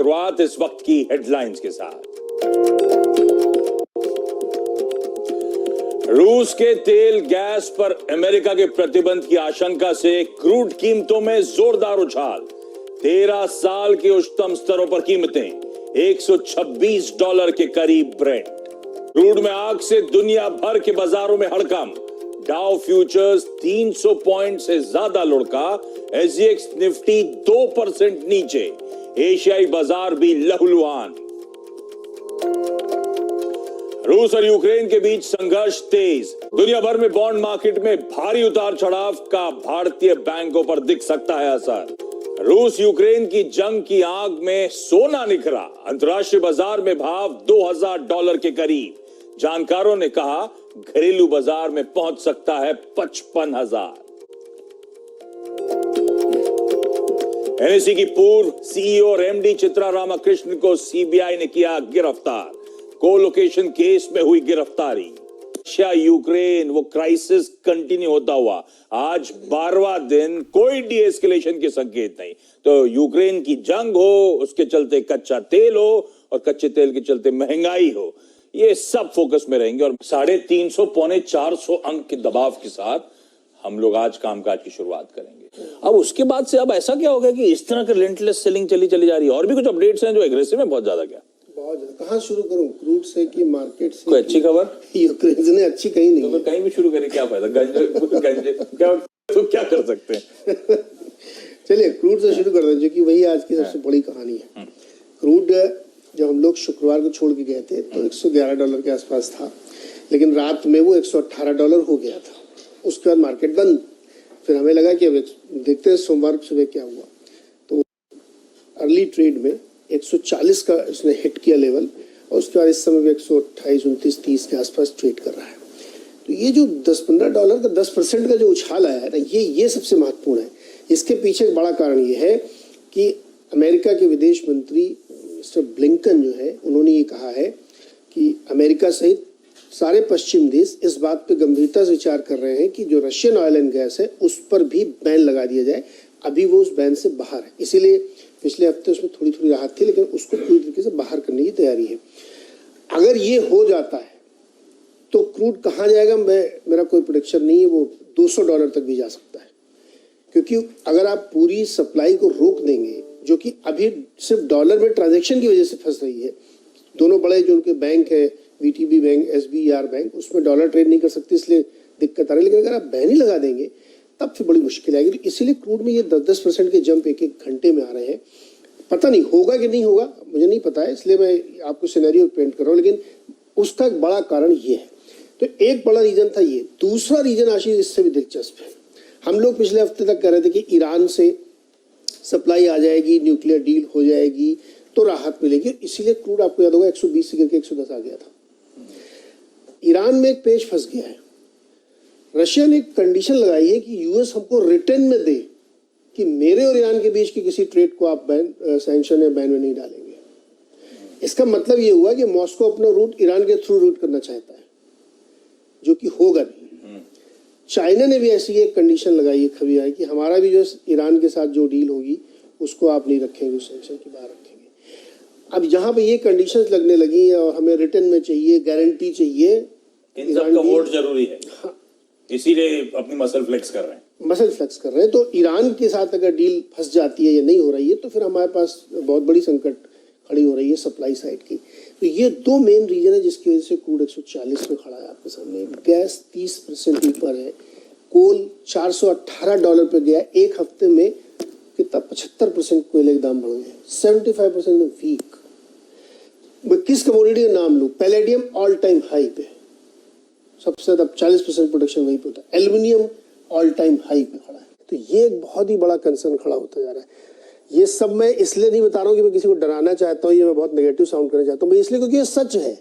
शुरुआत इस वक्त की हेडलाइंस के साथ। रूस के तेल गैस पर अमेरिका के प्रतिबंध की आशंका से क्रूड कीमतों में जोरदार उछाल। 13 साल के उच्चतम स्तरों पर कीमतें, $126 के करीब ब्रेंट। क्रूड में आग से दुनिया भर के बाजारों में हड़कंप। डाउ फ्यूचर्स 300 पॉइंट से ज्यादा लुढ़का, एसजीएक्स निफ्टी 2% नीचे। एशियाई बाजार भी लहूलुहान। रूस और यूक्रेन के बीच संघर्ष तेज। दुनिया भर में बॉन्ड मार्केट में भारी उतार चढ़ाव का भारतीय बैंकों पर दिख सकता है असर। रूस यूक्रेन की जंग की आग में सोना निखरा। अंतर्राष्ट्रीय बाजार में भाव $2000 के करीब। जानकारों ने कहा घरेलू बाजार में पहुंच सकता है 55,000। एनएसई की पूर्व सीईओ और एमडी चित्रा रामाकृष्णन को सीबीआई ने किया गिरफ्तार। कोलोकेशन केस में हुई गिरफ्तारी। रशिया यूक्रेन वो क्राइसिस कंटिन्यू होता हुआ आज 12वां दिन कोई डीएस्केलेशन के संकेत नहीं। तो यूक्रेन की जंग हो, उसके चलते कच्चा तेल हो और कच्चे तेल के चलते महंगाई हो, ये सब फोकस में रहेंगे। और 350 पौने 400 अंक के दबाव के साथ हम लोग आज कामकाज की शुरुआत करेंगे। अब उसके बाद से अब ऐसा क्या हो गया कि इस तरह की रेंटलेस सेलिंग चली जा रही है। और भी कुछ अपडेट्स हैं जो एग्रेसिव है बहुत ज्यादा। क्या कहाँ शुरू करूं, क्रूड से कि मार्केट से? कोई अच्छी खबर यूक्रेन ने अच्छी कहीं नहीं, तो कहीं भी शुरू करें क्या फायदा। गंजे क्या तो क्या कर सकते हैं। चलिए क्रूड से शुरू करते हैं, जो कि वही आज की सबसे बड़ी कहानी है। क्रूड जब हम लोग शुक्रवार को छोड़ के गए थे तो $111 के आसपास था, लेकिन रात में वो $118 हो गया था। उसके बाद मार्केट बंद। फिर हमें लगा कि अब देखते हैं सोमवार सुबह क्या हुआ। तो अर्ली ट्रेड में 140 का उसने हिट किया लेवल, और उसके बाद इस समय भी 128, 29, 30 के आसपास ट्रेड कर रहा है। तो ये जो $10-15 का 10% का जो उछाल आया है ना, ये सबसे महत्वपूर्ण है। इसके पीछे एक बड़ा कारण ये है कि अमेरिका के विदेश मंत्री मिस्टर ब्लिंकन जो है, उन्होंने ये कहा है कि अमेरिका सहित सारे पश्चिम देश इस बात पे गंभीरता से विचार कर रहे हैं कि जो रशियन ऑयल एंड गैस है उस पर भी बैन लगा दिया जाए। अभी वो उस बैन से बाहर है, इसीलिए पिछले हफ्ते उसमें थोड़ी राहत थी, लेकिन उसको पूरी तरीके से बाहर करने की तैयारी है। अगर ये हो जाता है तो क्रूड कहाँ जाएगा, मेरा कोई प्रेडिक्शन नहीं है। वो $200 तक भी जा सकता है, क्योंकि अगर आप पूरी सप्लाई को रोक देंगे, जो कि अभी सिर्फ डॉलर में ट्रांजैक्शन की वजह से फंस रही है। दोनों बड़े जो उनके बैंक है, वीटीबी बैंक, एसबीआर बैंक, उसमें डॉलर ट्रेड नहीं कर सकते, इसलिए दिक्कत आ रही है। लेकिन अगर आप बैन ही लगा देंगे तब फिर बड़ी मुश्किल आएगी। तो इसीलिए क्रूड में ये 10% के जंप एक घंटे में आ रहे हैं। पता नहीं होगा कि नहीं होगा, मुझे नहीं पता है, इसलिए मैं आपको सिनेरियो पेंट कर रहा हूँ। लेकिन उसका एक बड़ा कारण ये है। तो एक बड़ा रीजन था ये। दूसरा रीजन आशीष इससे भी दिलचस्प है। हम लोग पिछले हफ्ते तक कह रहे थे कि ईरान से सप्लाई आ जाएगी, न्यूक्लियर डील हो जाएगी तो राहत मिलेगी, इसीलिए क्रूड आपको याद होगा 120 से गिर के 110 आ गया था। ईरान में एक पेच फंस गया है। रशिया ने एक कंडीशन लगाई है कि यूएस हमको रिटर्न में दे कि मेरे और ईरान के बीच की किसी ट्रेड को आप सैंक्शन या बैन में नहीं डालेंगे। इसका मतलब ये हुआ कि मॉस्को अपना रूट ईरान के थ्रू रूट करना चाहता है, जो कि होगा नहीं। चाइना ने भी ऐसी एक कंडीशन लगाई है, खबी है कि हमारा भी जो ईरान के साथ जो डील होगी उसको आप नहीं रखेंगे, उस सैंक्शन के बाहर रखेंगे। अब यहाँ पे ये कंडीशंस लगने लगी है और हमें रिटर्न में चाहिए, गारंटी चाहिए। इन सब का वोट जरूरी है। हाँ। इसीलिए अपनी मसल फ्लेक्स कर रहे हैं। तो ईरान के साथ अगर डील फंस जाती है या नहीं हो रही है तो फिर हमारे पास बहुत बड़ी संकट खड़ी हो रही है सप्लाई साइड की। तो ये दो मेन रीजन है जिसकी वजह से क्रूड 140 में खड़ा है आपके सामने। गैस 30% ऊपर है, कोल $418 पे गया। एक हफ्ते में कितना 75% कोयले के दाम बढ़ गए, 75% वीक। मैं किस कमोडिटी का नाम लूं? पैलेडियम ऑल टाइम हाई पे, सबसे ज्यादा 40% प्रोडक्शन वहीं पे होता है। एल्यूमिनियम ऑल टाइम हाई पे खड़ा है। तो ये एक बहुत ही बड़ा कंसर्न खड़ा होता जा रहा है। ये सब मैं इसलिए नहीं बता रहा हूँ कि मैं किसी को डराना चाहता हूँ, ये मैं बहुत नेगेटिव साउंड करना चाहता हूँ, मैं इसलिए क्योंकि ये सच है।